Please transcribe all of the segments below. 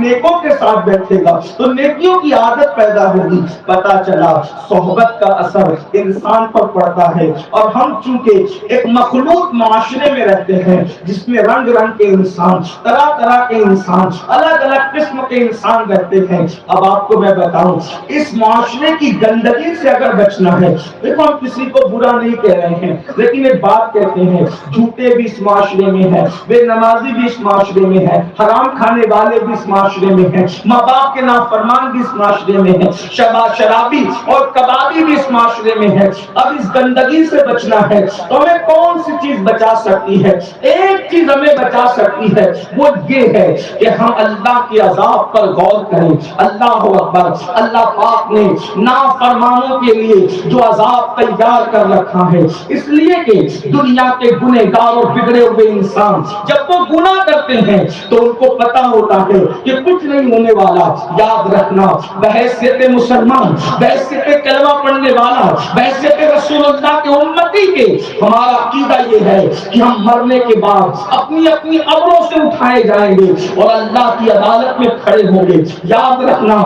نیکوں کے ساتھ بیٹھے گا تو نیکیوں کی عادت پیدا ہوگی. پتا چلا صحبت کا اثر انسان پر پڑتا ہے. اور ہم چونکہ ایک مخلوط معاشرے میں رہتے ہیں جس میں رنگ رنگ کے انسان، طرح طرح کے انسان، الگ الگ قسم کے انسان رہتے ہیں. اب آپ کو میں بتاؤں اس معاشرے کی گندگی سے اگر بچنا ہے، دیکھو ہم کسی کو برا نہیں کہہ رہے ہیں لیکن ایک بات کہتے ہیں، جھوٹے بھی اس معاشرے میں ہیں، بے نمازی بھی اس معاشرے میں ہے، حرام کھانے والے بھی اس معاشرے میں ہیں، ماں باپ کے نافرمان بھی اس معاشرے میں ہیں، شرابی اور کبابی بھی اس معاشرے میں ہے. اب اس گندگی سے بچنا ہے تو ہمیں کون سی چیز بچا سکتی ہے؟ ایک چیز ہمیں بچا سکتی ہے، وہ یہ ہے کہ ہم اللہ کے عذاب پر غور کریں. اللہ اکبر. اللہ پاک نے نافرمانوں کے لیے جو عذاب تیار کر رکھا ہے، اس لیے کہ دنیا کے گنہگار اور بگڑے ہوئے انسان جب وہ گناہ کرتے ہیں تو ان کو پتا ہوتا ہے کہ کچھ نہیں ہونے والا. یاد رکھنا بحیثیت مسلمان، بحیثیت کلمہ پڑھنے والا، بحیثیت رسول اللہ کے امتی کے ہمارا عقیدہ یہ ہے کہ ہم مرنے کے بعد اپنی اپنی قبروں سے اٹھائے جائیں گے اور اللہ کی عدالت میں کھڑے ہوں گے. یاد رکھنا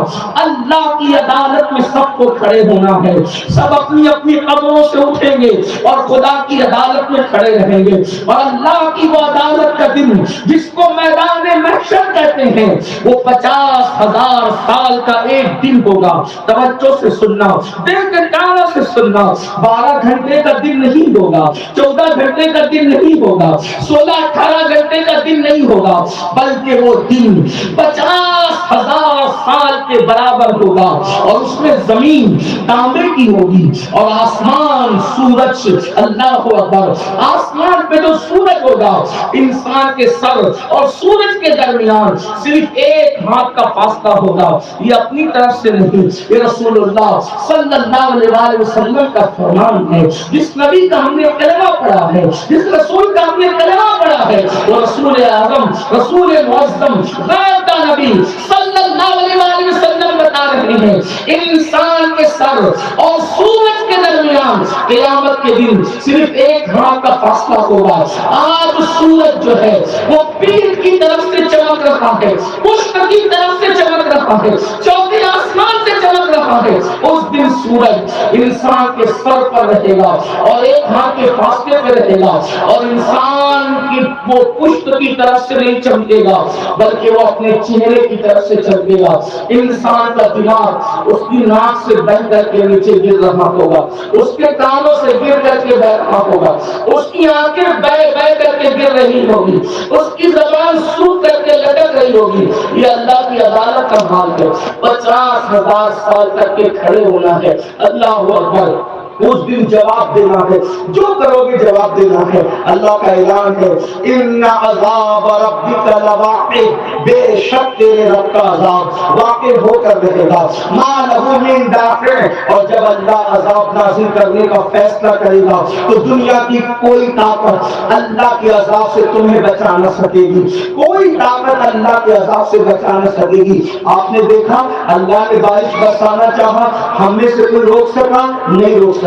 اللہ کی عدالت میں سب کو کھڑے ہونا ہے. سب اپنی اپنی قبروں سے اٹھیں گے اور خدا کی عدالت میں کھڑے رہیں گے. اور اللہ کی وہ عدالت کا دن جس کو میدان محشر کہتے ہیں وہ 50,000 سال کا ایک دن ہوگا. توجہ سے سننا، دل کے کانوں سے سننا. 12 گھنٹے کا دن نہیں ہوگا، 14 گھنٹے کا دن نہیں ہوگا، 16-18 گھنٹے کا دن نہیں ہوگا، بلکہ وہ دن 50,000 سال کے برابر ہوگا. اور اس میں زمین تانبے کی ہوگی اور آسمان سورج. اللہ اکبر. آسمان پہ جو سورج ہوگا، انسان کے سر اور سورج کے درمیان صرف 1 ہاتھ کا فاصلہ ہوگا. یہ اپنی طرف سے نہیں، یہ رسول اللہ صلی اللہ علیہ وسلم کا فرمان ہے. جس نبی کا ہم نے کلمہ پڑھا ہے، جس رسول کا ہم نے کلمہ پڑھا ہے، وہ رسول اعظم، رسول معظم، غیر کا نبی صلی اللہ علیہ وسلم بتا رہے ہیں انسان کے سر اور سورج کے درمیان قیامت کے دن صرف 1 ہاتھ کا فاصلہ ہوگا. آج سورج جو ہے وہ پیر کی طرف سے چمک رہا ہے، پشت کی طرف سے چمک رہا ہے، چوتھے آسمان سے چمک رہا ہے. اس دن سورج انسان کے سر پر رہے گا اور 1 ہاتھ کے فاصلے پہ رہے گا اور انسان کی وہ پشت کی طرف سے نہیں چمکے گا بلکہ وہ اپنے چہرے کی طرف سے چمکے گا. انسان کا دماغ اس کی ناک سے بہ کر کے نیچے گر رہا ہوگا، اس کے کانوں سے گر کر کے بہ رہا ہوگا، اس کی آنکھیں بہ بہ کر کے گر رہی ہوگی، اس کی زبان سوکھ کر کے لٹک رہی ہوگی. یہ اللہ کی عدالت کا حال ہے. 50,000 سال تک کے کھڑے ہونا ہے. اللہ اکبر. اس دن جواب دینا ہے، جو کرو گے جواب دینا ہے. اللہ کا اعلان ہے ان عذاب ربک لواقع. بے شک تیرے رب کا عذاب واقع ہو کر رہے گا. ما لہ من دافع. اور جب اللہ عذاب نازل کرنے کا فیصلہ کرے گا تو دنیا کی کوئی طاقت اللہ کے عذاب سے تمہیں بچا نہ سکے گی. کوئی طاقت اللہ کے عذاب سے بچا نہ سکے گی. آپ نے دیکھا اللہ نے بارش برسانا چاہا، ہم میں سے کوئی روک سکا؟ نہیں روک سکا.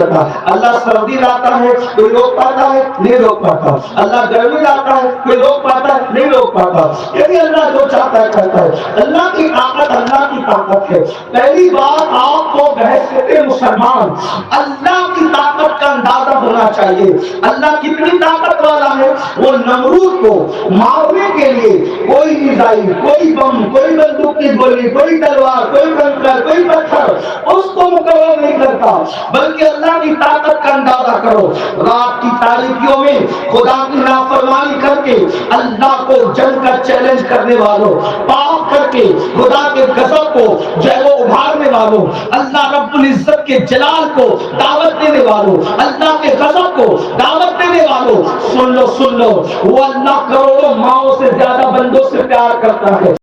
اللہ سردی لاتا ہے، کوئی روک پاتا ہے؟ نہیں روک پاتا. اللہ گرمی لاتا ہے، کوئی روک پاتا ہے؟ نہیں روک پاتا. یعنی اللہ جو چاہتا ہے کرتا ہے. اللہ کی طاقت اللہ کی طاقت ہے. پہلی بات آپ کو بحیثیت مسلمان اللہ کی طاقت کا اندازہ ہونا چاہیے. اللہ کتنی طاقت والا ہے. وہ نمرود کو مارنے کے لیے کوئی میزائل، کوئی بم، کوئی بندوق کی گولی، کوئی تلوار، کوئی کنکر، کوئی پتھر اس کو مقرر نہیں کرتا، بلکہ اللہ کی طاقت کا اندازہ کرو. رات کی تاریکیوں میں خدا کی نافرمانی کر کے اللہ کو جل کر چیلنج کرنے والوں، پاپ کر کے خدا کے غضب کو جو ہے وہ ابھارنے والوں، اللہ رب العزت کے جلال کو دعوت دینے والوں، اللہ کے غضب کو دعوت دینے والوں، سن لو وہ اللہ کروڑوں ماؤں سے زیادہ بندوں سے پیار کرتا ہے.